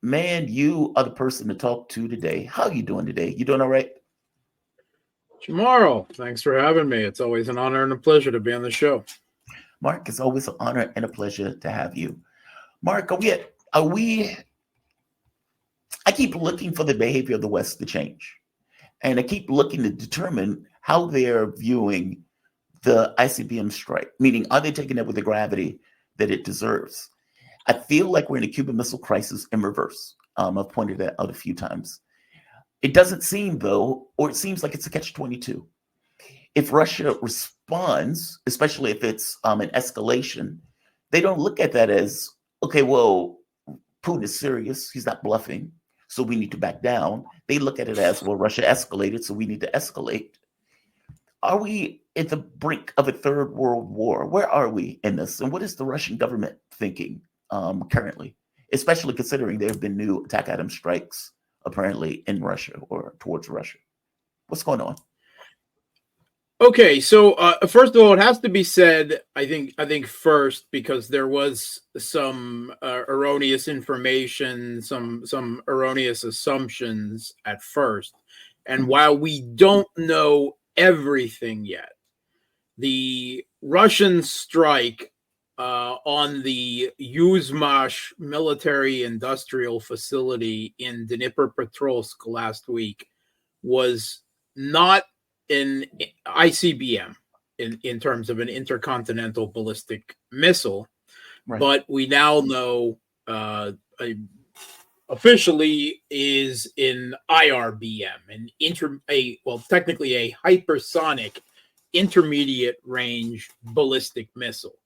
man, you are the person to talk to today. How are you doing today? You doing all right? Tomorrow. Thanks for having me. It's always an honor and a pleasure to be on the show. Mark, it's always an honor and a pleasure to have you. Mark, are we I keep looking for the behavior of the West to change. And I keep looking to determine how they're viewing the ICBM strike, meaning are they taking it with the gravity that it deserves? I feel like we're in a Cuban Missile Crisis in reverse. I've pointed that out a few times. It doesn't seem, though, or it seems like it's a catch-22. If Russia responds, especially if it's an escalation, they don't look at that as, okay, well, Putin is serious. He's not bluffing. So we need to back down. They look at it as, well, Russia escalated, so we need to escalate. Are we at the brink of a third world war? Where are we in this? And what is the Russian government thinking currently, especially considering there have been new attack item strikes apparently in Russia or towards Russia? What's going on? Okay, so first of all, it has to be said, I think first, because there was some erroneous information, some erroneous assumptions at first. And while we don't know everything yet, the Russian strike on the Yuzhmash military industrial facility in Dnipropetrovsk last week was not an ICBM in terms of an intercontinental ballistic missile, right. But we now know officially is an IRBM, technically a hypersonic intermediate range ballistic missile,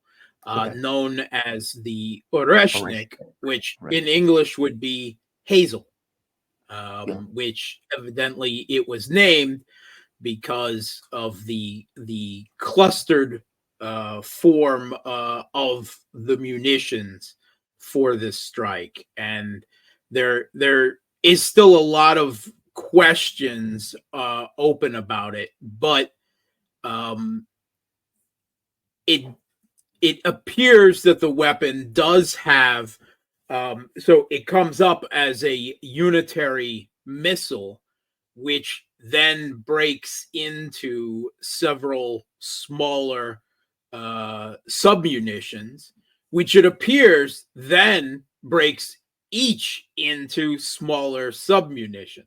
known as the Oreshnik, which in English would be Hazel, which evidently it was named because of the clustered form of the munitions for this strike. And there is still a lot of questions open about it, but it appears that the weapon does have so it comes up as a unitary missile, which then breaks into several smaller submunitions, which it appears then breaks each into smaller submunitions.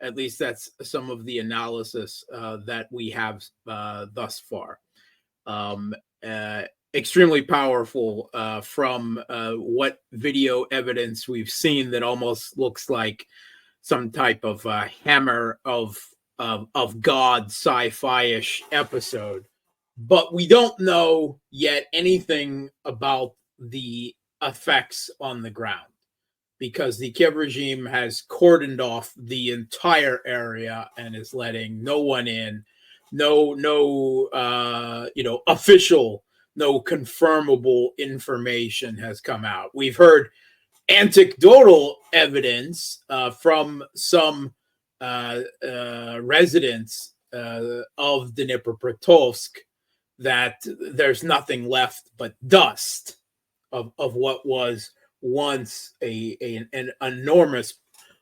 At least that's some of the analysis that we have thus far. Extremely powerful from what video evidence we've seen that almost looks like some type of hammer of God sci-fi-ish episode. But we don't know yet anything about the effects on the ground, because the Kiev regime has cordoned off the entire area and is letting no one in, no official, no confirmable information has come out. We've heard anecdotal evidence from some residents of Dnipropetrovsk that there's nothing left but dust of what was once an enormous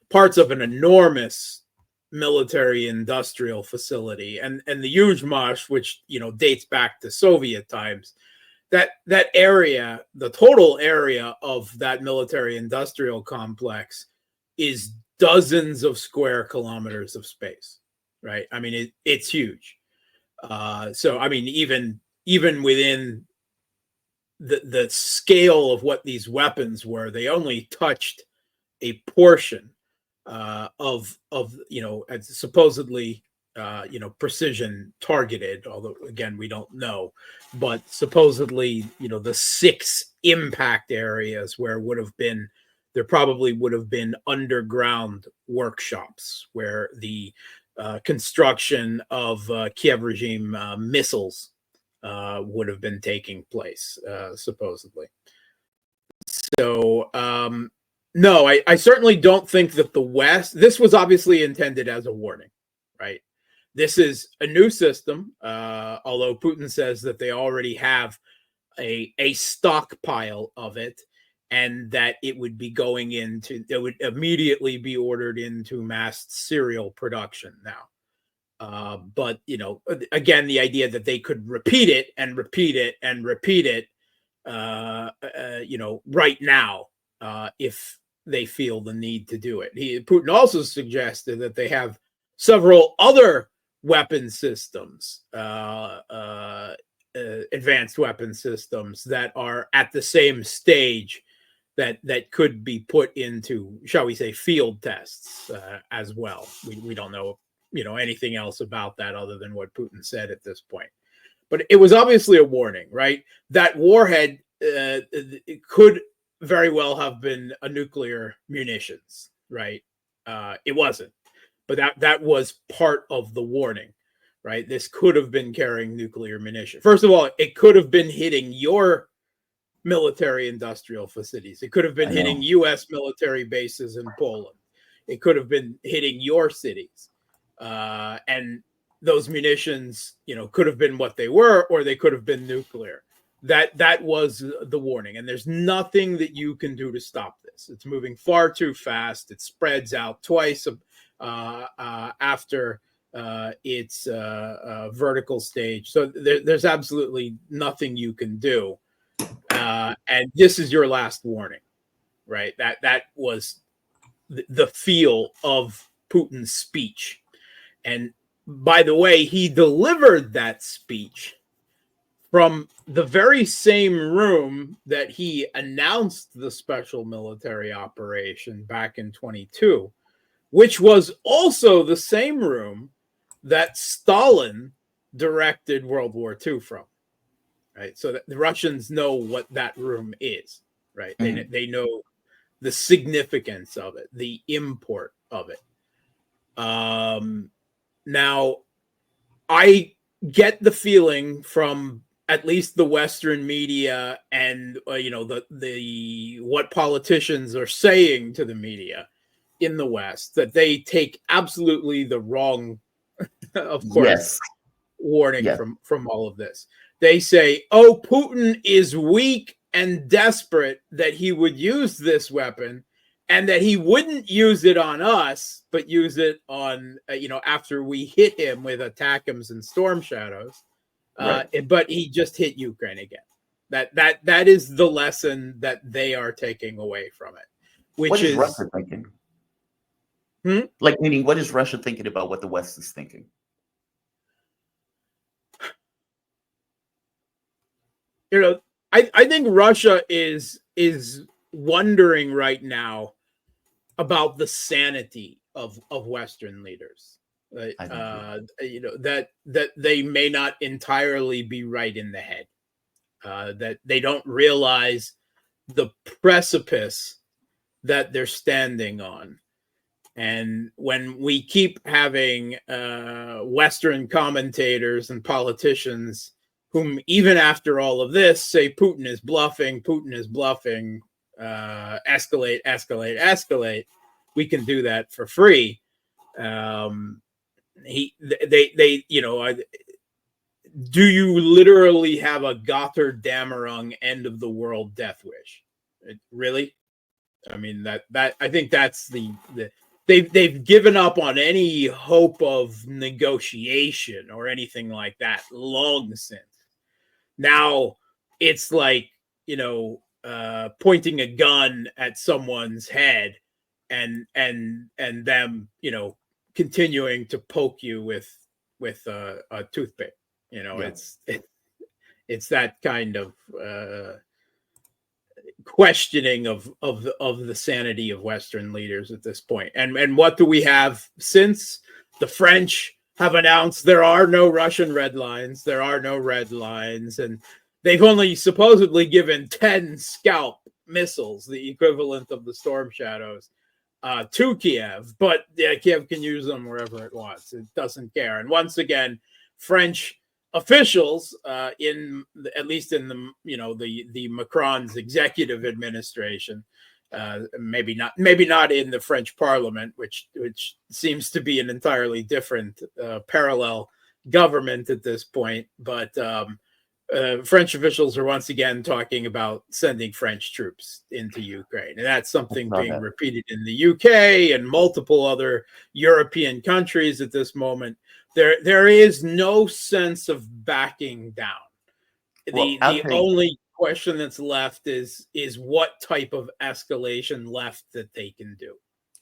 parts of an enormous military industrial facility, and the Yuzhmash, which dates back to Soviet times. That area, the total area of that military industrial complex is dozens of square kilometers of space, right? I mean, it's huge. So, I mean, even within the scale of what these weapons were, they only touched a portion of supposedly precision targeted, although again we don't know, but supposedly the 6 impact areas where there probably would have been underground workshops where the construction of Kiev regime missiles would have been taking place, supposedly. So no, I certainly don't think that the West, this was obviously intended as a warning, right? This is a new system, although Putin says that they already have a stockpile of it. and that it would immediately be ordered into mass serial production now. But again, the idea that they could repeat it and repeat it and repeat it, right now, if they feel the need to do it. Putin also suggested that they have several other weapon systems, advanced weapon systems that are at the same stage that could be put into, shall we say, field tests as well. We don't know anything else about that other than what Putin said at this point. But it was obviously a warning, right? That warhead it could very well have been a nuclear munitions, right? It wasn't, but that was part of the warning, right? This could have been carrying nuclear munitions. First of all, it could have been hitting your military industrial facilities. It could have been hitting U.S. military bases in Poland. It could have been hitting your cities. And those munitions, could have been what they were, or they could have been nuclear. That was the warning. And there's nothing that you can do to stop this. It's moving far too fast. It spreads out twice after its vertical stage. So there's absolutely nothing you can do. And this is your last warning, right? That was the feel of Putin's speech. And by the way, he delivered that speech from the very same room that he announced the special military operation back in 22, which was also the same room that Stalin directed World War II from. Right, so that the Russians know what that room is, right? Mm-hmm. They know the significance of it, the import of it. Now, I get the feeling from at least the Western media and the what politicians are saying to the media in the West that they take absolutely the wrong, of course, warning from all of this. They say, oh, Putin is weak and desperate that he would use this weapon, and that he wouldn't use it on us, but use it on, after we hit him with ATACMS and Storm Shadows. Right. But he just hit Ukraine again. That is the lesson that they are taking away from it. What is Russia thinking? Like, meaning, what is Russia thinking about what the West is thinking? I think Russia is wondering right now about the sanity of Western leaders. That they may not entirely be right in the head. That they don't realize the precipice that they're standing on. And when we keep having Western commentators and politicians whom, even after all of this, say Putin is bluffing, escalate, escalate, escalate, we can do that for free. Do you literally have a Gotterdammerung end of the world death wish? Really? I mean, that I think that's they've given up on any hope of negotiation or anything like that long since. Now it's like, pointing a gun at someone's head and them, continuing to poke you with a toothpick. It's that kind of questioning of the sanity of Western leaders at this point. And what do we have since? The French have announced there are no Russian red lines. There are no red lines. And they've only supposedly given 10 Scalp missiles, the equivalent of the Storm Shadows, to Kiev. But Kiev can use them wherever it wants. It doesn't care. And once again, French officials, at least in the Macron's executive administration, maybe not in the French Parliament, which seems to be an entirely different parallel government at this point, but French officials are once again talking about sending French troops into Ukraine. And that's something being repeated in the UK and multiple other European countries at this moment. There is no sense of backing down. The only question that's left is what type of escalation left that they can do.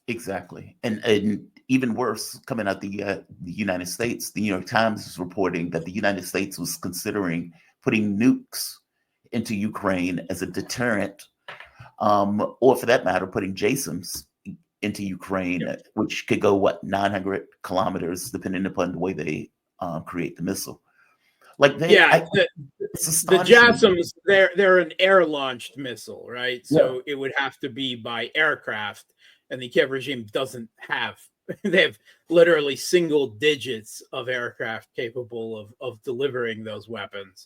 Exactly. And even worse, coming out the United States, the New York Times is reporting that the United States was considering putting nukes into Ukraine as a deterrent, or for that matter, putting JASOMs into Ukraine, which could go, 900 kilometers, depending upon the way they create the missile. Like the JASOMs, they're an air-launched missile, right? So it would have to be by aircraft, and the Kiev regime doesn't have. They have literally single digits of aircraft capable of delivering those weapons,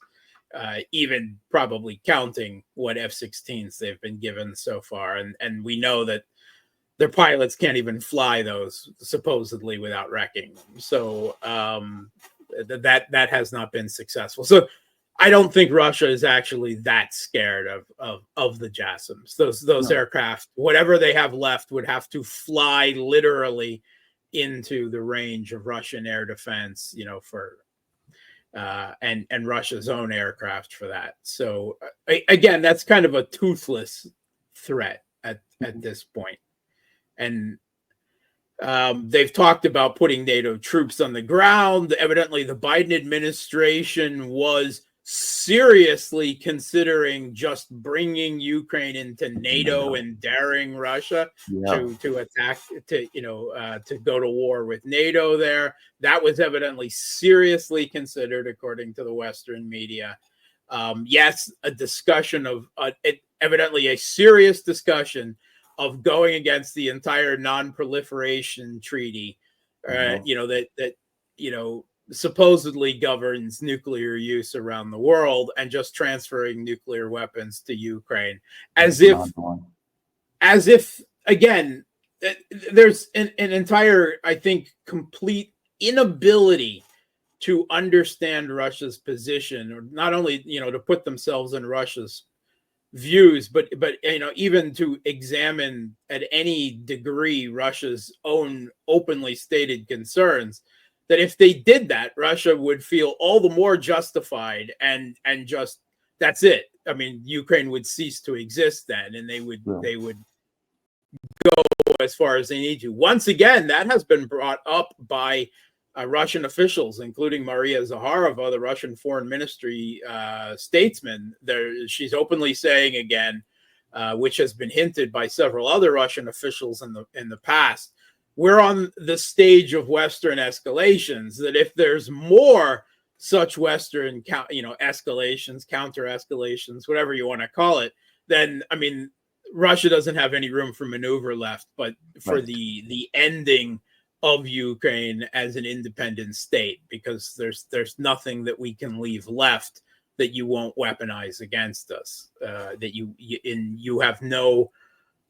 even probably counting what F-16s they've been given so far. And we know that their pilots can't even fly those, supposedly, without wrecking them. So that has not been successful. So I don't think Russia is actually that scared of the JASOMs. Those aircraft, whatever they have left, would have to fly literally into the range of Russian air defense, for and Russia's own aircraft for that. So again, that's kind of a toothless threat at this point. And they've talked about putting NATO troops on the ground. Evidently, the Biden administration was seriously considering just bringing Ukraine into NATO and daring Russia to attack, to go to war with NATO there. That was evidently seriously considered, according to the Western media. Yes, a discussion of evidently a serious discussion of going against the entire non-proliferation treaty, that supposedly governs nuclear use around the world, and just transferring nuclear weapons to Ukraine, as if again, there's an entire, I think, complete inability to understand Russia's position, or not only to put themselves in Russia's views, but even to examine at any degree Russia's own openly stated concerns, that if they did that, Russia would feel all the more justified, and just, that's it. I mean, Ukraine would cease to exist then, and they would go as far as they need to. Once again, that has been brought up by Russian officials, including Maria Zakharova, the Russian Foreign Ministry statesman. She's openly saying again, which has been hinted by several other Russian officials in the past, we're on the stage of Western escalations, that if there's more such Western escalations, counter escalations, whatever you want to call it, then, I mean, Russia doesn't have any room for maneuver left, but for the ending of Ukraine as an independent state, because there's nothing that we can leave left that you won't weaponize against us, that you have no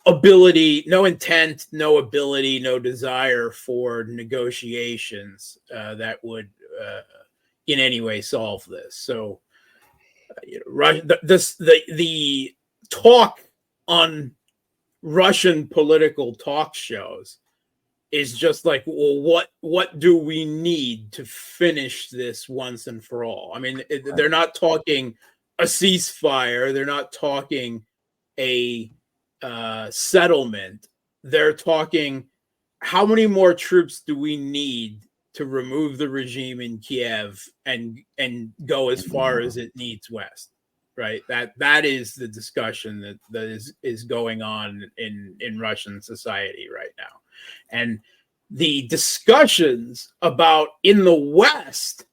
ability, no intent, no ability, no desire for negotiations that would in any way solve this. So the talk on Russian political talk shows is just like, well, what do we need to finish this once and for all? I mean, they're not talking a ceasefire. They're not talking a settlement. They're talking, how many more troops do we need to remove the regime in Kiev and go as far as it needs west? Right. That is the discussion that is going on in Russian society right now. And the discussions about in the West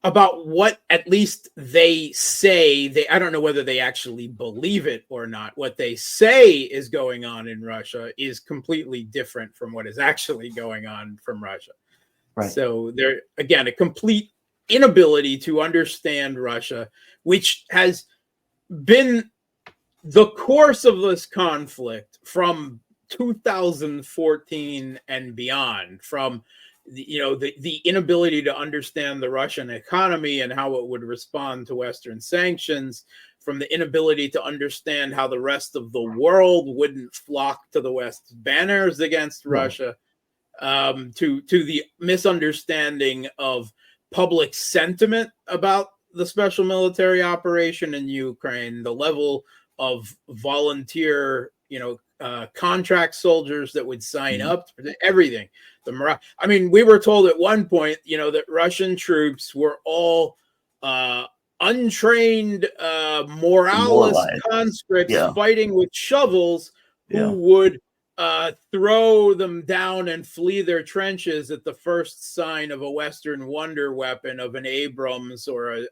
about what at least they say, I don't know whether they actually believe it or not, what they say is going on in Russia is completely different from what is actually going on from Russia. Right. So there, again, a complete inability to understand Russia, which has been the course of this conflict from 2014 and beyond, from the inability to understand the Russian economy and how it would respond to Western sanctions, from the inability to understand how the rest of the world wouldn't flock to the West's banners against Russia, to the misunderstanding of public sentiment about the special military operation in Ukraine, the level of volunteer, contract soldiers that would sign up, everything. The morale. I mean, we were told at one point, that Russian troops were all untrained, moralist conscripts fighting with shovels who would throw them down and flee their trenches at the first sign of a Western wonder weapon, of an Abrams or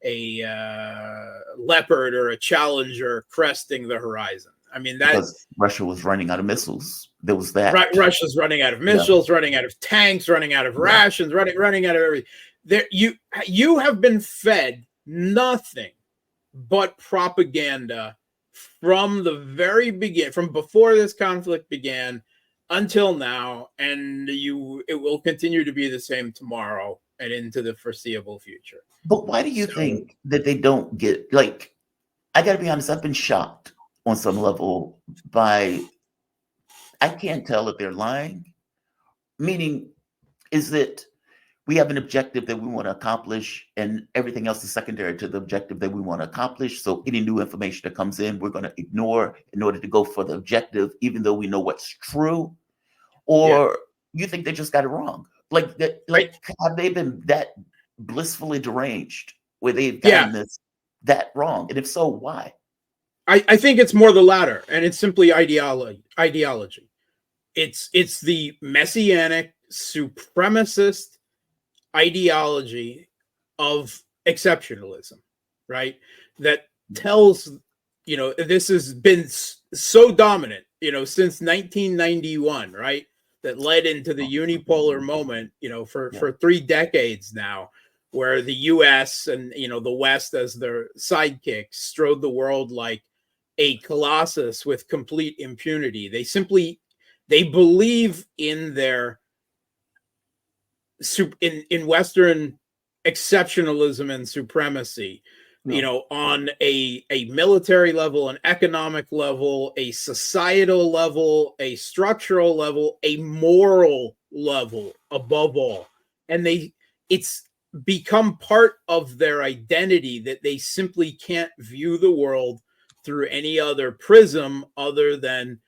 a Leopard or a Challenger cresting the horizon. I mean, because Russia was running out of missiles. There was that. Right, Russia's running out of missiles, running out of tanks, running out of rations, running out of everything. There, you have been fed nothing but propaganda from the very beginning, from before this conflict began until now, and it will continue to be the same tomorrow and into the foreseeable future. But why do you think that they don't get, I got to be honest, I've been shocked on some level by, I can't tell if they're lying, meaning is that we have an objective that we want to accomplish and everything else is secondary to the objective that we want to accomplish. So any new information that comes in, we're going to ignore in order to go for the objective, even though we know what's true. Or you think they just got it wrong? Have they been that blissfully deranged where they've gotten that wrong? And if so, why? I think it's more the latter, and it's simply ideology. It's the messianic supremacist ideology of exceptionalism, right? That tells, this has been so dominant, since 1991, right? That led into the unipolar moment, for 3 decades now, where the US and, the West as their sidekicks strode the world like a colossus with complete impunity. They believe in their in Western exceptionalism and supremacy, on a military level, an economic level, a societal level, a structural level, a moral level, above all. And it's become part of their identity that they simply can't view the world through any other prism other than,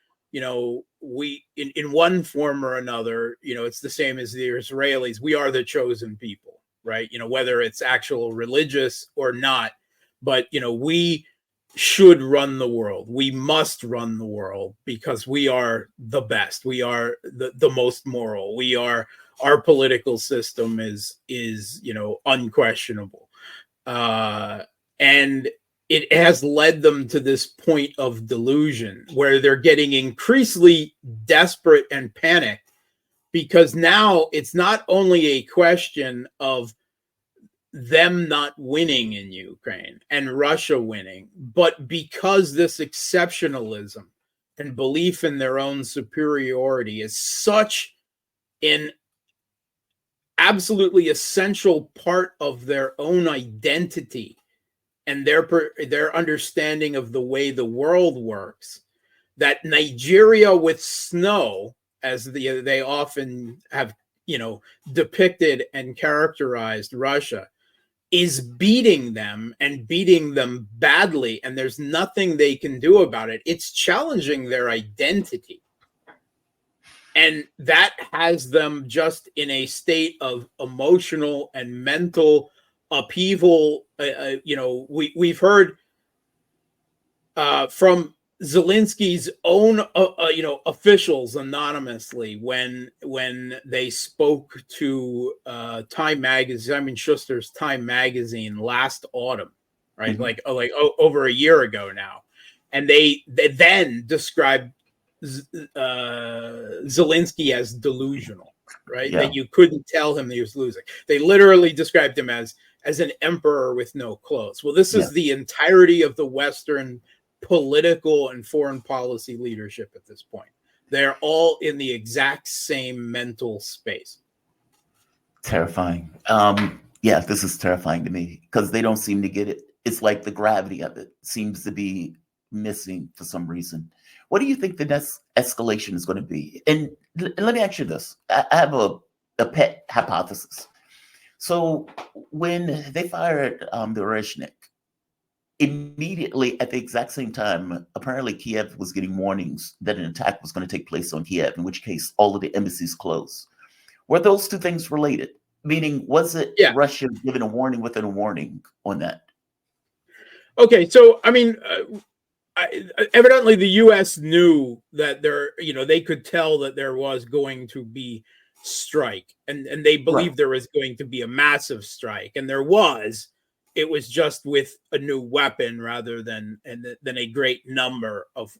we in one form or another, it's the same as the Israelis. We are the chosen people, right? Whether it's actual religious or not, but we should run the world. We must run the world because we are the best. We are the most moral. Our political system is unquestionable. And it has led them to this point of delusion where they're getting increasingly desperate and panicked, because now it's not only a question of them not winning in Ukraine and Russia winning, but because this exceptionalism and belief in their own superiority is such an absolutely essential part of their own identity and their understanding of the way the world works, that Nigeria with snow, as they often have, depicted and characterized Russia, is beating them and beating them badly, and there's nothing they can do about it. It's challenging their identity. And that has them just in a state of emotional and mental upheaval. We've heard from Zelensky's own, officials anonymously when they spoke to Time Magazine, I mean Schuster's Time Magazine last autumn, right? Mm-hmm. Over a year ago now, and they then described Zelensky as delusional, right? That you couldn't tell him that he was losing. They literally described him as an emperor with no clothes. Well, this is the entirety of the Western political and foreign policy leadership at this point. They're all in the exact same mental space. Terrifying. Yeah, this is terrifying to me because they don't seem to get it. It's like the gravity of it seems to be missing for some reason. What do you think the next escalation is going to be? And let me ask you this. I have a pet hypothesis. So when they fired the Oreshnik, immediately at the exact same time, apparently Kiev was getting warnings that an attack was going to take place on Kiev, in which case all of the embassies closed. Were those two things related? Meaning, was it Yeah. Russia given a warning within a warning on that? Okay, so I mean, evidently the U.S. knew that they could tell that there was going to be strike, and they believed there was going to be a massive strike, and there was. It was just with a new weapon rather than a great number of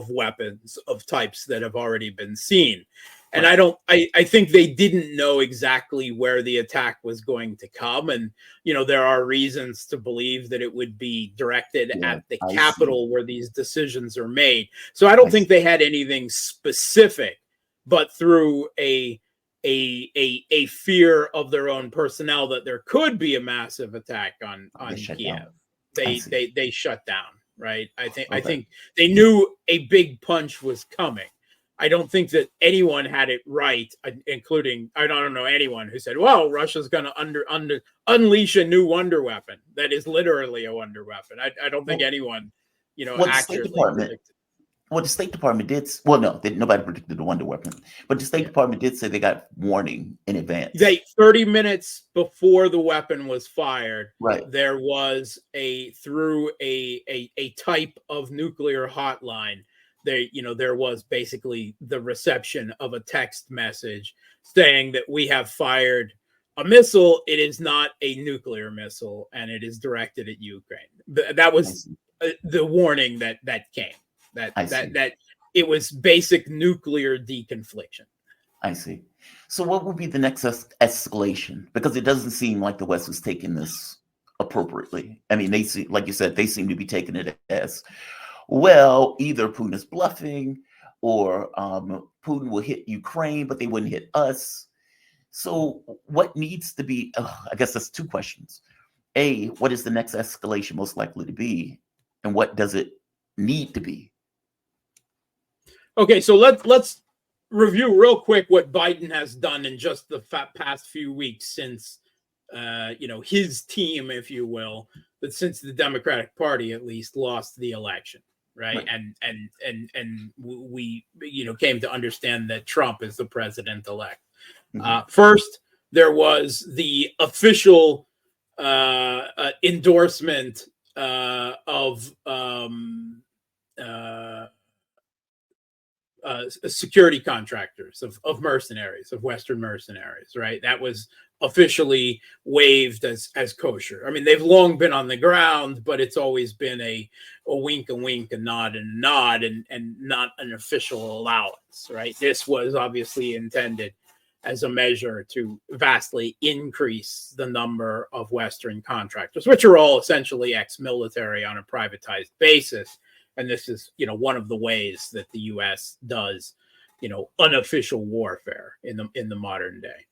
weapons of types that have already been seen. And I think they didn't know exactly where the attack was going to come. And, there are reasons to believe that it would be directed at the capital where these decisions are made. So I don't think they had anything specific, but through a fear of their own personnel that there could be a massive attack on Kiev. They shut down, right? I think they knew a big punch was coming. I don't think that anyone had it right, including I don't know anyone who said, "Well, Russia's going to unleash a new wonder weapon." That is literally a wonder weapon. I don't think anyone, accurately predicted. Well, the State Department did. Well, no, nobody predicted the wonder weapon, but the State Department did say they got warning in advance. 30 minutes before the weapon was fired, right, there was through a type of nuclear hotline. There was basically the reception of a text message saying that we have fired a missile. It is not a nuclear missile, and it is directed at Ukraine. That was the warning that came. That it was basic nuclear deconfliction. I see. So what would be the next escalation? Because it doesn't seem like the West is taking this appropriately. I mean, they see, like you said, they seem to be taking it as, well, either Putin is bluffing or Putin will hit Ukraine, but they wouldn't hit us. So what needs to be, I guess that's two questions. A, what is the next escalation most likely to be? And what does it need to be? Okay, so let's review real quick what Biden has done in just the past few weeks since, his team, if you will, but since the Democratic Party at least lost the election, right? And we came to understand that Trump is the president-elect. First, there was the official endorsement of security contractors, of mercenaries, of Western mercenaries, right? That was officially waived as kosher. I mean, they've long been on the ground, but it's always been a wink, a wink, a nod, and a nod, and not an official allowance, right? This was obviously intended as a measure to vastly increase the number of Western contractors, which are all essentially ex-military on a privatized basis. And this is, one of the ways that the U.S. does, unofficial warfare in the modern day.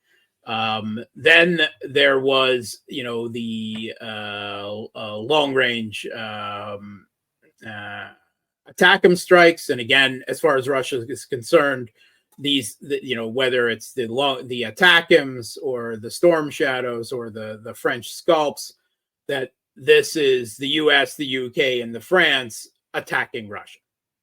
Then there was, the long range ATACMS strikes, and again, as far as Russia is concerned, whether it's the ATACMS or the Storm Shadows or the French Scalps, that this is the U.S., the U.K., and the France attacking Russia.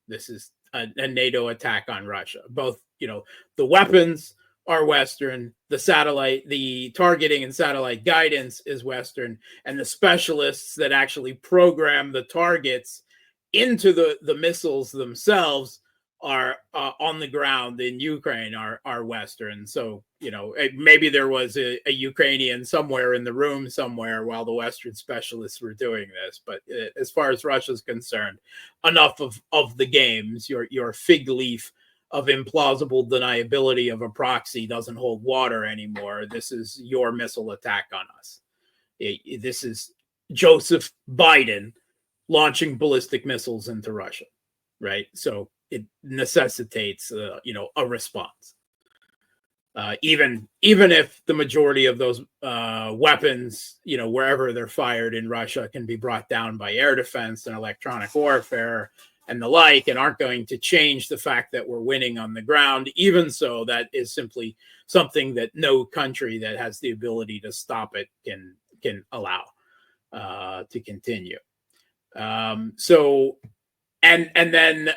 This is a NATO attack on Russia. Both, the weapons are Western, the targeting and satellite guidance is Western, and the specialists that actually program the targets into the missiles themselves are on the ground in Ukraine are Western. So, maybe there was a Ukrainian somewhere in the room somewhere while the Western specialists were doing this. But as far as Russia's concerned, enough of the games. Your fig leaf of implausible deniability of a proxy doesn't hold water anymore. This is your missile attack on us. This is Joseph Biden launching ballistic missiles into Russia, right? So it necessitates, a response. even if the majority of those weapons, wherever they're fired in Russia, can be brought down by air defense and electronic warfare and the like, and aren't going to change the fact that we're winning on the ground. Even so, that is simply something that no country that has the ability to stop it can allow to continue. And then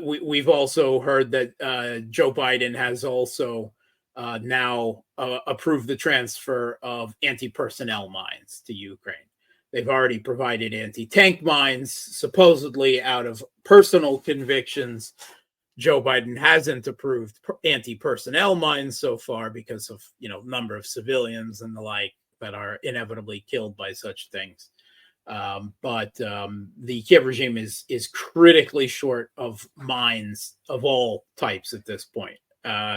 we've also heard that Joe Biden has also now approved the transfer of anti-personnel mines to Ukraine. They've already provided anti-tank mines, supposedly out of personal convictions. Joe Biden hasn't approved anti-personnel mines so far because of number of civilians and the like that are inevitably killed by such things. But the Kiev regime is critically short of mines of all types at this point.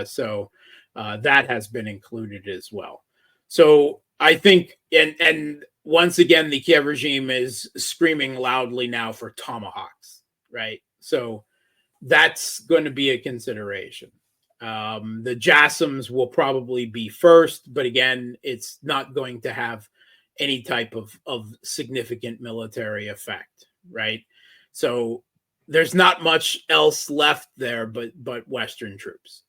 So that has been included as well. So I think, and once again, the Kiev regime is screaming loudly now for tomahawks, right? So that's going to be a consideration. The JASSMs will probably be first, but again, it's not going to have any type of significant military effect, right? So there's not much else left there but Western troops,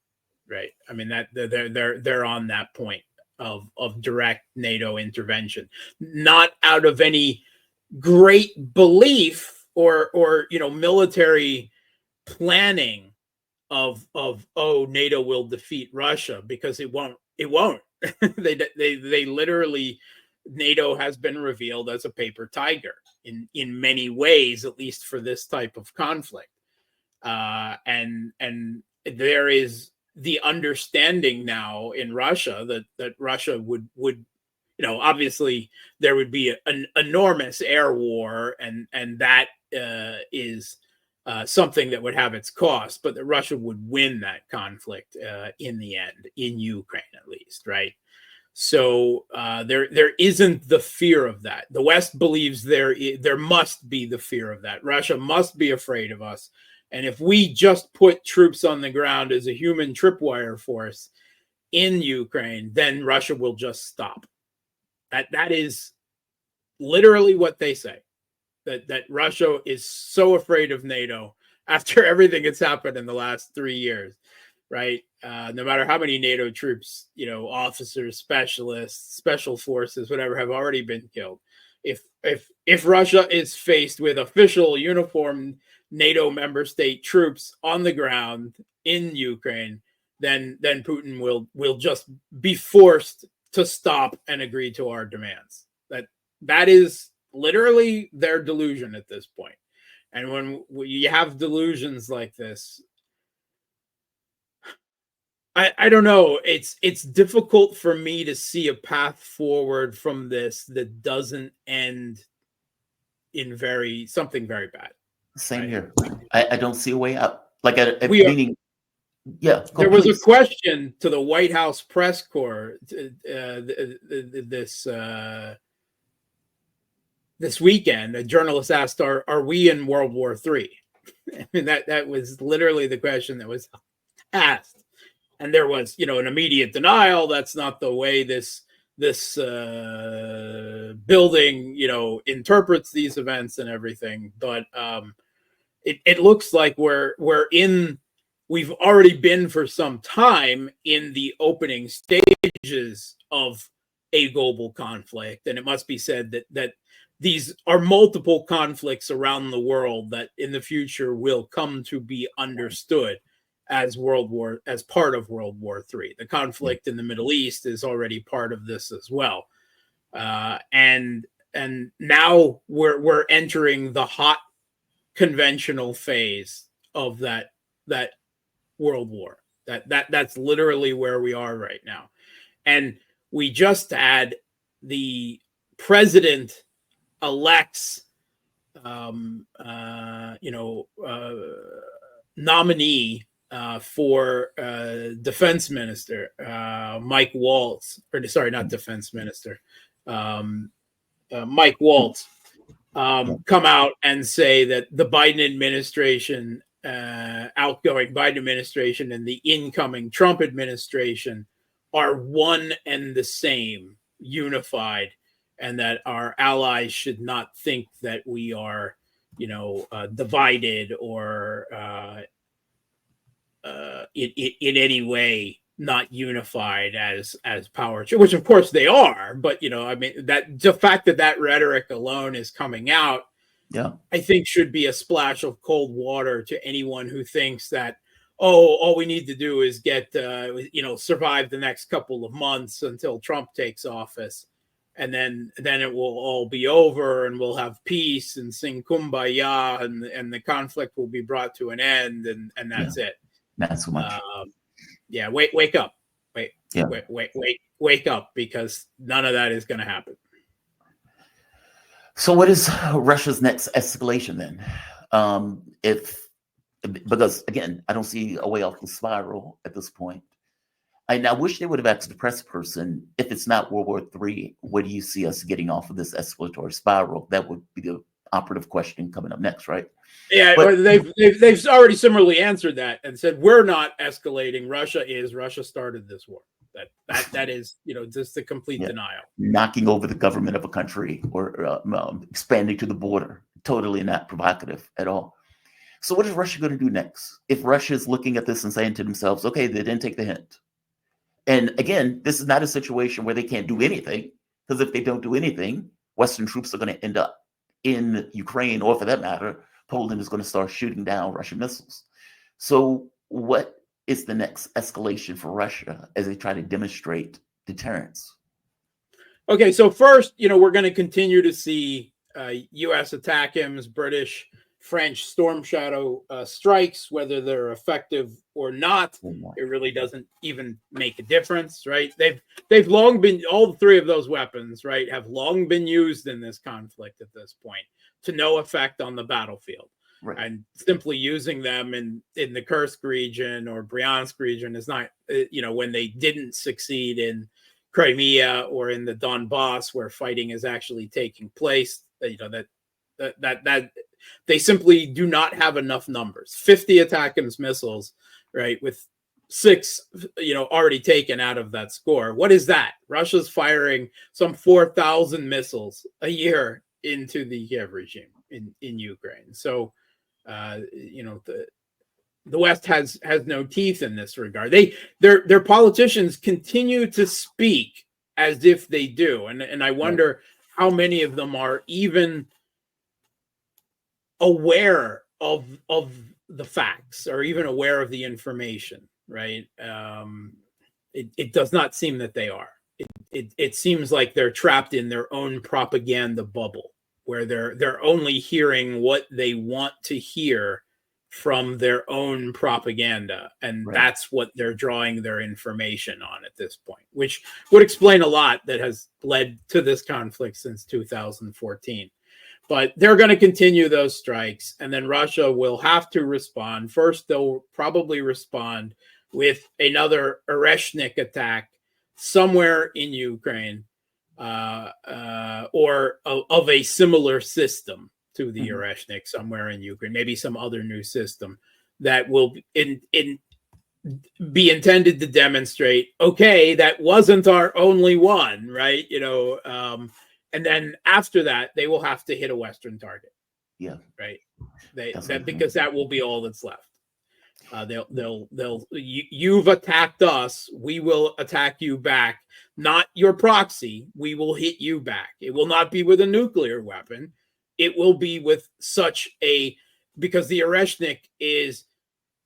right? I mean, that they're on that point of direct NATO intervention, not out of any great belief or military planning of NATO will defeat Russia, because it won't. They literally, NATO has been revealed as a paper tiger in many ways, at least for this type of conflict. And there is the understanding now in Russia that Russia would obviously there would be an enormous air war, and that is something that would have its cost, but that Russia would win that conflict in the end, in Ukraine at least, right? So there isn't the fear of that. The West believes there must be the fear of that. Russia must be afraid of us. And if we just put troops on the ground as a human tripwire force in Ukraine, then Russia will just stop. That is literally what they say. That Russia is so afraid of NATO after everything that's happened in the last 3 years, right? No matter how many NATO troops, officers, specialists, special forces, whatever, have already been killed. If Russia is faced with official uniformed NATO member state troops on the ground in Ukraine, then Putin will just be forced to stop and agree to our demands. That is literally their delusion at this point. And when you have delusions like this, I don't know. It's difficult for me to see a path forward from this that doesn't end in something very bad. Same right? here. I don't see a way out. Like Meaning, yeah. There was a question to the White House press corps this weekend. A journalist asked, "Are we in World War III?" I mean, that was literally the question that was asked, and there was an immediate denial. That's not the way this building interprets these events and everything. But it looks like we've already been for some time in the opening stages of a global conflict. And it must be said that these are multiple conflicts around the world that in the future will come to be understood as part of World War III. The conflict in the Middle East is already part of this as well. And now we're entering the hot conventional phase of that World War. That's literally where we are right now. And we just had the president-elect's nominee for defense minister, Mike Waltz, or sorry, not defense minister, Mike Waltz, come out and say that the Biden administration, outgoing Biden administration, and the incoming Trump administration are one and the same, unified, and that our allies should not think that we are, divided or in any way not unified as power, which of course they are. But that the fact that rhetoric alone is coming out, I think should be a splash of cold water to anyone who thinks that, all we need to do is get survive the next couple of months until Trump takes office, and then it will all be over and we'll have peace and sing kumbaya, and the conflict will be brought to an end, and that's it. Not so much. Wake up. Wake up, because none of that is going to happen. So what is Russia's next escalation then? Because again, I don't see a way off the spiral at this point. And I wish they would have asked the press person, if it's not World War III, where do you see us getting off of this escalatory spiral? That would be the operative question coming up next, right? Yeah, but they've already similarly answered that and said, we're not escalating. Russia is. Russia started this war. That is, just a complete denial. Knocking over the government of a country or expanding to the border. Totally not provocative at all. So what is Russia going to do next? If Russia is looking at this and saying to themselves, okay, they didn't take the hint. And again, this is not a situation where they can't do anything, because if they don't do anything, Western troops are going to end up in Ukraine, or for that matter, Poland is going to start shooting down Russian missiles. So what is the next escalation for Russia as they try to demonstrate deterrence? Okay, so first, we're going to continue to see U.S. ATACMS, British, French Storm Shadow strikes, whether they're effective or not. It really doesn't even make a difference, right? They've long been, all three of those weapons, right, have long been used in this conflict at this point to no effect on the battlefield. Right. And simply using them in the Kursk region or Bryansk region is not, when they didn't succeed in Crimea or in the Donbass where fighting is actually taking place, that they simply do not have enough numbers. 50 ATACMS missiles, right, with 6, already taken out of that score. What is that? Russia's firing some 4,000 missiles a year into the Kiev regime in Ukraine. So, the West has no teeth in this regard. Their politicians continue to speak as if they do, and I wonder how many of them are even aware of the facts or even aware of the information, right? It does not seem that they are. It seems like they're trapped in their own propaganda bubble, where they're only hearing what they want to hear from their own propaganda, and that's what they're drawing their information on at this point, which would explain a lot that has led to this conflict since 2014. But they're going to continue those strikes, and then Russia will have to respond. First, they'll probably respond with another Oreshnik attack somewhere in Ukraine, or of a similar system to the Oreshnik somewhere in Ukraine, maybe some other new system that will be intended to demonstrate, okay, that wasn't our only one, right? And then after that, they will have to hit a Western target. Yeah. Right. Because that will be all that's left. You've attacked us. We will attack you back. Not your proxy. We will hit you back. It will not be with a nuclear weapon. It will be with because the Oreshnik is,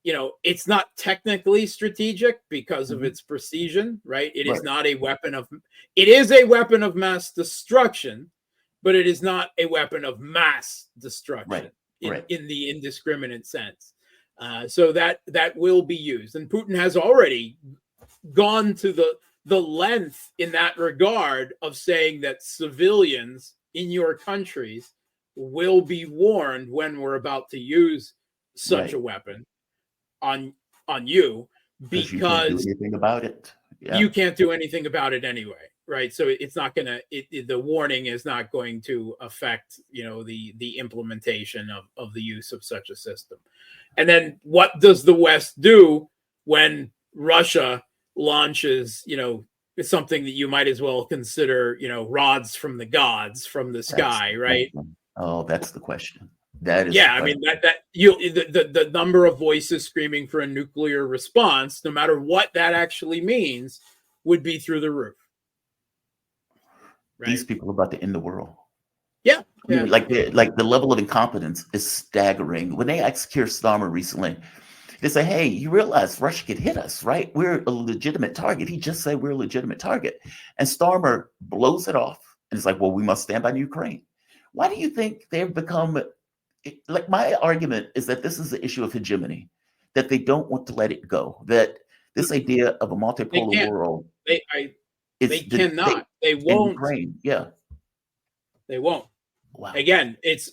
it's not technically strategic because of its precision, right? It is not a weapon it is a weapon of mass destruction, but it is not a weapon of mass destruction in the indiscriminate sense. So that will be used. And Putin has already gone to the length in that regard of saying that civilians in your countries will be warned when we're about to use such a weapon on you, because you can't do anything about it. You can't do anything about it anyway, right? So it's not gonna. The warning is not going to affect, the implementation of the use of such a system. And then what does the West do when Russia launches, it's something that you might as well consider, rods from the gods from the sky, right? Oh, that's the question. That is, yeah. I mean the number of voices screaming for a nuclear response, no matter what that actually means, would be through the roof. Right? These people are about to end the world. Yeah, like the level of incompetence is staggering. When they asked Keir Starmer recently, they say, "Hey, you realize Russia could hit us, right? We're a legitimate target." He just said we're a legitimate target, and Starmer blows it off and it's like, "Well, we must stand by Ukraine." Why do you think they've become like? My argument is that this is the issue of hegemony, that they don't want to let it go. That this idea of a multipolar world, they cannot, they won't. Ukraine, yeah, they won't. Wow. Again, it's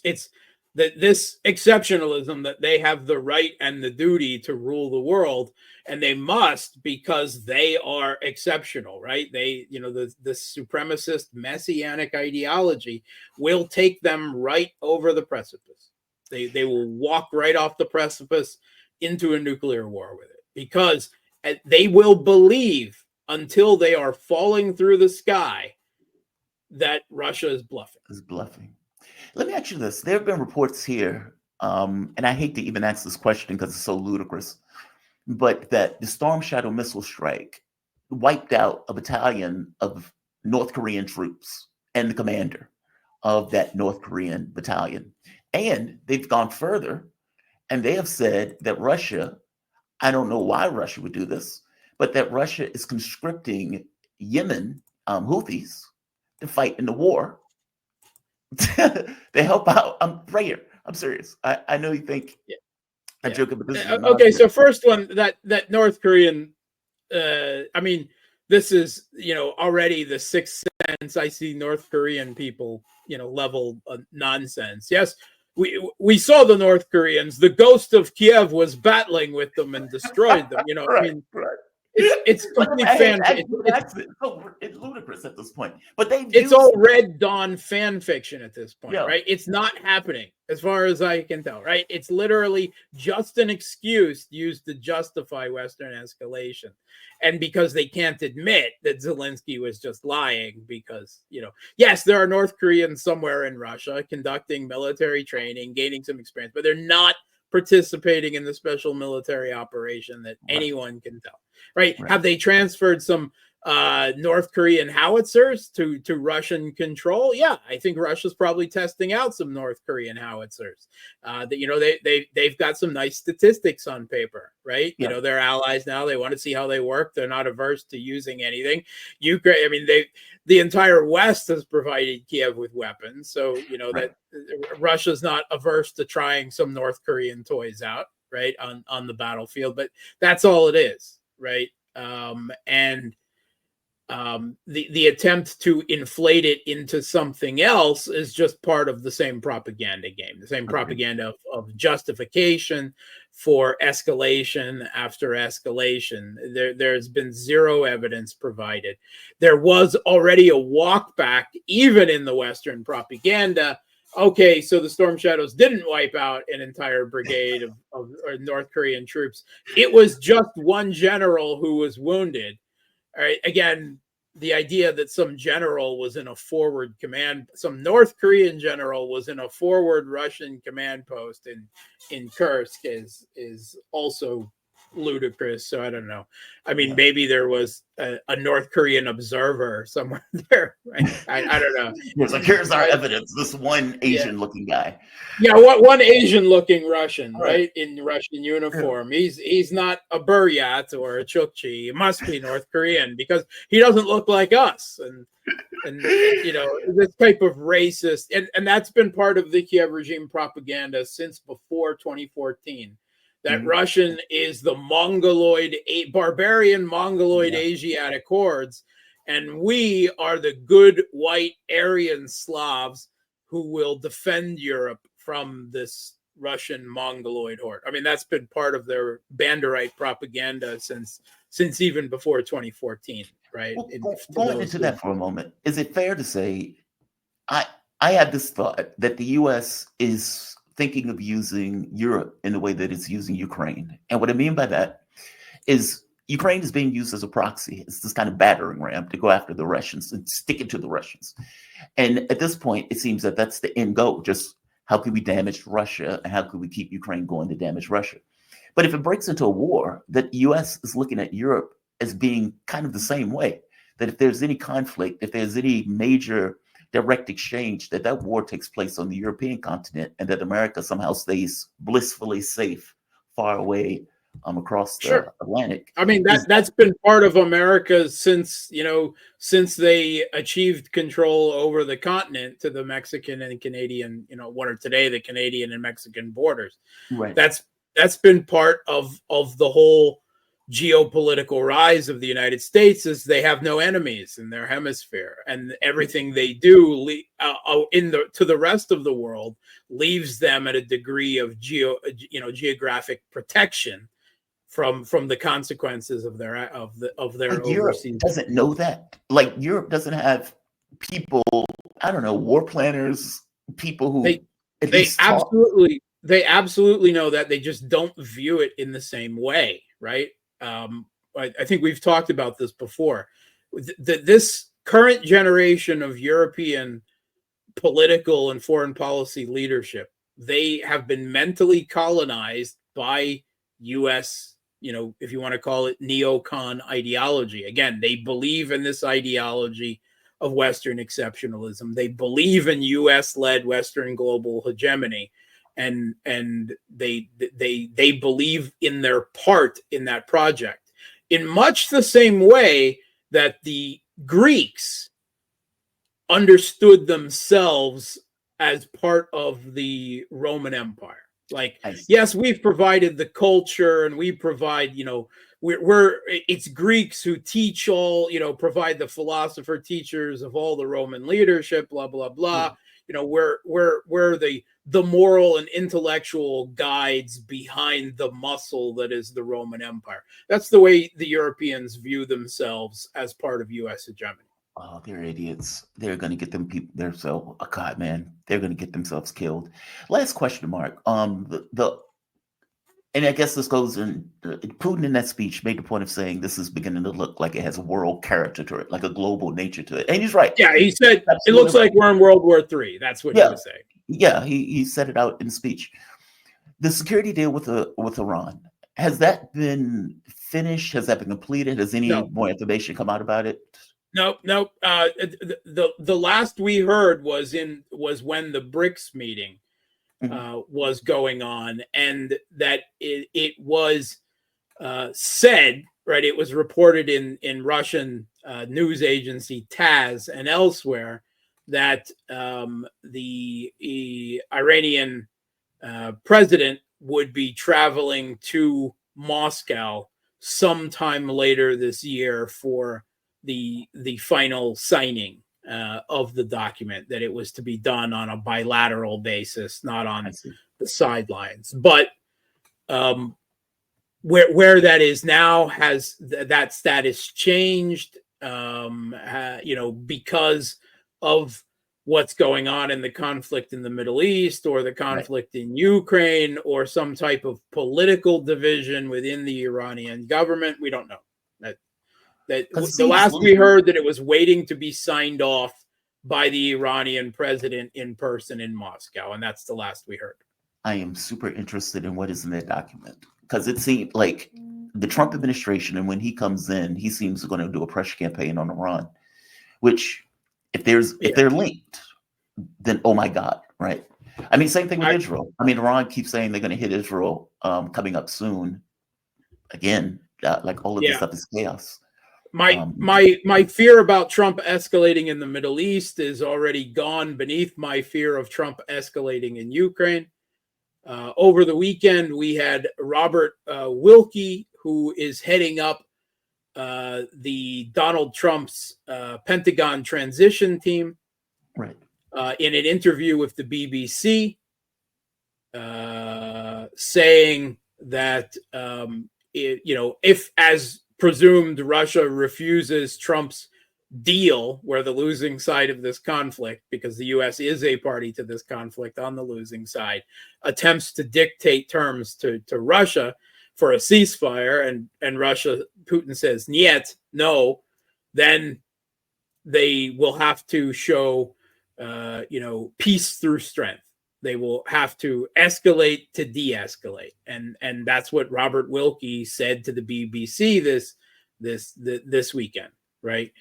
that this exceptionalism that they have the right and the duty to rule the world, and they must, because they are exceptional, right? They, the supremacist messianic ideology will take them right over the precipice. They will walk right off the precipice into a nuclear war with it, because they will believe until they are falling through the sky that Russia is bluffing. Let me ask you this. There have been reports here, and I hate to even ask this question because it's so ludicrous, but that the Storm Shadow missile strike wiped out a battalion of North Korean troops and the commander of that North Korean battalion. And they've gone further, and they have said that Russia, I don't know why Russia would do this, but that Russia is conscripting Yemen Houthis to fight in the war. They help out. I'm serious. I know you think I'm joking, but this is okay. So first one, that North Korean. I mean, this is already the sixth sense I see North Korean people level nonsense. Yes, we saw the North Koreans. The ghost of Kiev was battling with them and destroyed them. Right, I mean. It's complete fan. It's ludicrous at this point. But it's all Red Dawn fan fiction at this point, yeah. Right? It's not happening as far as I can tell, right? It's literally just an excuse used to justify Western escalation, and because they can't admit that Zelensky was just lying, because yes, there are North Koreans somewhere in Russia conducting military training, gaining some experience, but they're not participating in the special military operation that anyone can tell. Right? Have they transferred some North Korean howitzers to Russian control? Yeah, I think Russia's probably testing out some North Korean howitzers. They've got some nice statistics on paper, right? Yeah. They're allies now. They want to see how they work. They're not averse to using anything. Ukraine, I mean, the entire West has provided Kiev with weapons, so that Russia's not averse to trying some North Korean toys out, right, on the battlefield. But that's all it is. Right. And the attempt to inflate it into something else is just part of the same propaganda game, the same propaganda of justification for escalation after escalation. There's been zero evidence provided. There was already a walk back, even in the Western propaganda. Okay, so the Storm Shadows didn't wipe out an entire brigade of North Korean troops. It was just one general who was wounded. All right, again, the idea that some general was in a forward command, some North Korean general was in a forward Russian command post in Kursk is also ludicrous. So I don't know. I mean, maybe there was a North Korean observer somewhere there, right? I don't know. It's like, here's our evidence. This one Asian-looking guy. Yeah, one Asian-looking Russian, right, in Russian uniform. Yeah. He's not a Buryat or a Chukchi. He must be North Korean because he doesn't look like us. And this type of racist, and that's been part of the Kiev regime propaganda since before 2014. That Russian is the Mongoloid, barbarian Mongoloid Asiatic hordes, and we are the good white Aryan Slavs who will defend Europe from this Russian Mongoloid horde. I mean, that's been part of their Banderite propaganda since even before 2014, right? Well, going into that for a moment, is it fair to say, I had this thought that the U.S. is thinking of using Europe in the way that it's using Ukraine. And what I mean by that is Ukraine is being used as a proxy. It's this kind of battering ram to go after the Russians and stick it to the Russians. And at this point, it seems that that's the end goal. Just how can we damage Russia and how can we keep Ukraine going to damage Russia? But if it breaks into a war, the U.S. is looking at Europe as being kind of the same way. That if there's any conflict, if there's any major direct exchange, that war takes place on the European continent and that America somehow stays blissfully safe, far away across the Atlantic. I mean, that's been part of America since they achieved control over the continent to the Mexican and Canadian, what are today the Canadian and Mexican borders. Right. That's been part of the whole geopolitical rise of the United States, is they have no enemies in their hemisphere, and everything they do to the rest of the world leaves them at a degree of geographic protection from the consequences of their Europe overseas. Doesn't know that. Like Europe doesn't have people, I don't know, war planners, people who they absolutely know that. They just don't view it in the same way, right? I think we've talked about this before. This current generation of European political and foreign policy leadership, they have been mentally colonized by U.S., if you want to call it neocon ideology. Again, they believe in this ideology of Western exceptionalism. They believe in U.S.-led Western global hegemony, and they believe in their part in that project in much the same way that the Greeks understood themselves as part of the Roman Empire. Like, yes, we've provided the culture and we provide, it's Greeks who teach all, provide the philosopher teachers of all the Roman leadership, blah, blah, blah. We're the moral and intellectual guides behind the muscle that is the Roman Empire. That's the way the Europeans view themselves as part of U.S. hegemony. Oh, they're idiots. They're going to get them people. They're so, God, man, they're going to get themselves killed. Last question, Mark. And I guess this goes in, Putin in that speech made the point of saying this is beginning to look like it has a world character to it, like a global nature to it. And he's right. Yeah, he said it looks like we're in World War III. That's what he was saying. Yeah, he said it out in speech. The security deal with Iran, has that been finished? Has that been completed? Has any more information come out about it? No. The last we heard was when the BRICS meeting was going on, and that it was said, right? It was reported in Russian news agency TASS and elsewhere that the Iranian president would be traveling to Moscow sometime later this year for the final signing of the document, that it was to be done on a bilateral basis, not on the sidelines. But where that is now, has that status changed, because of what's going on in the conflict in the Middle East, or the conflict in Ukraine, or some type of political division within the Iranian government? We don't know. That the last we heard, that it was waiting to be signed off by the Iranian president in person in Moscow, and that's the last we heard. I am super interested in what is in that document, because it seemed like the Trump administration, and when he comes in, he seems going to do a pressure campaign on Iran, which if they're linked, then oh my God, right? I mean, same thing with Israel. I mean, Iran keeps saying they're going to hit Israel coming up soon. Again, like all of this stuff is chaos. My fear about Trump escalating in the Middle East is already gone beneath my fear of Trump escalating in Ukraine. Over the weekend, we had Robert Wilkey, who is heading up the Donald Trump's Pentagon transition team, right? In an interview with the BBC, saying that if, as presumed, Russia refuses Trump's deal, where the losing side of this conflict, because the U.S. is a party to this conflict on the losing side, attempts to dictate terms to Russia, for a ceasefire, and Putin says "Niet," no, then they will have to show, peace through strength. They will have to escalate to de-escalate, and that's what Robert Wilkey said to the BBC this weekend, right?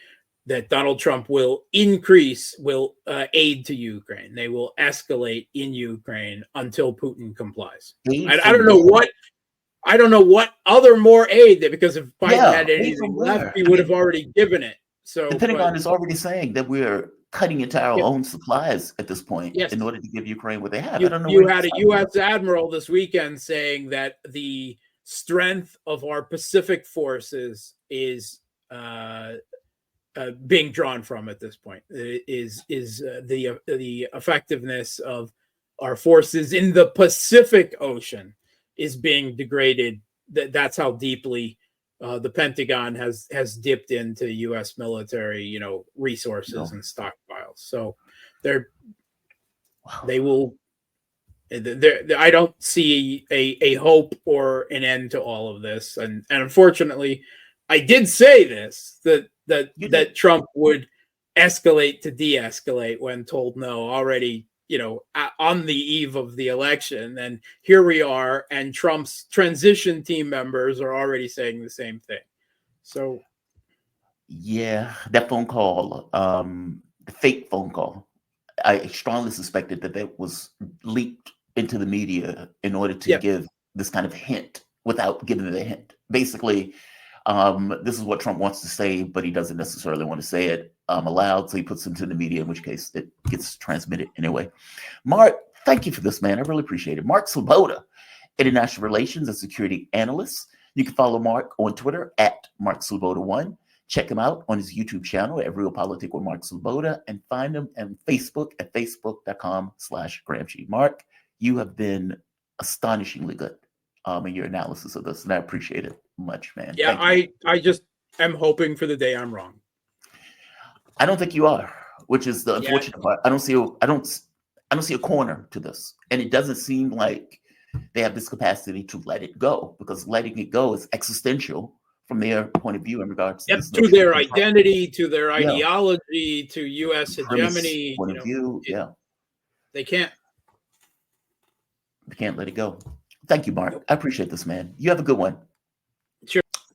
That Donald Trump will aid to Ukraine. They will escalate in Ukraine until Putin complies. I don't know what other more aid, because if Biden had anything left, he would have already given it. So the Pentagon is already saying that we're cutting into our own supplies at this point in order to give Ukraine what they have. I don't know. You had a U.S. admiral this weekend saying that the strength of our Pacific forces is being drawn from at this point. Is the effectiveness of our forces in the Pacific Ocean is being degraded. That's how deeply the Pentagon has dipped into U.S. military, resources and stockpiles. So they will. I don't see a hope or an end to all of this, and unfortunately, I did say this that Trump would escalate to de-escalate when told no already. On the eve of the election, and here we are, and Trump's transition team members are already saying the same thing. So, yeah, that phone call, the fake phone call, I strongly suspected that was leaked into the media in order to give this kind of hint without giving the hint. Basically, this is what Trump wants to say, but he doesn't necessarily want to say it aloud, so he puts it into the media, in which case it gets transmitted anyway. Mark, thank you for this, man. I really appreciate it. Mark Sleboda, International Relations and Security Analyst. You can follow Mark on Twitter at Mark Sleboda1. Check him out on his YouTube channel at Real Politic with Mark Sleboda, and find him on Facebook at facebook.com/Gramsci. Mark, you have been astonishingly good in your analysis of this, and I appreciate it much, man. Yeah, I just am hoping for the day I'm wrong. I don't think you are, which is the unfortunate part. I don't see a corner to this, and it doesn't seem like they have this capacity to let it go, because letting it go is existential from their point of view in regards to their identity, to their ideology, to U.S. hegemony. Point of view, they can't let it go. Thank you, Mark. I appreciate this, man. You have a good one.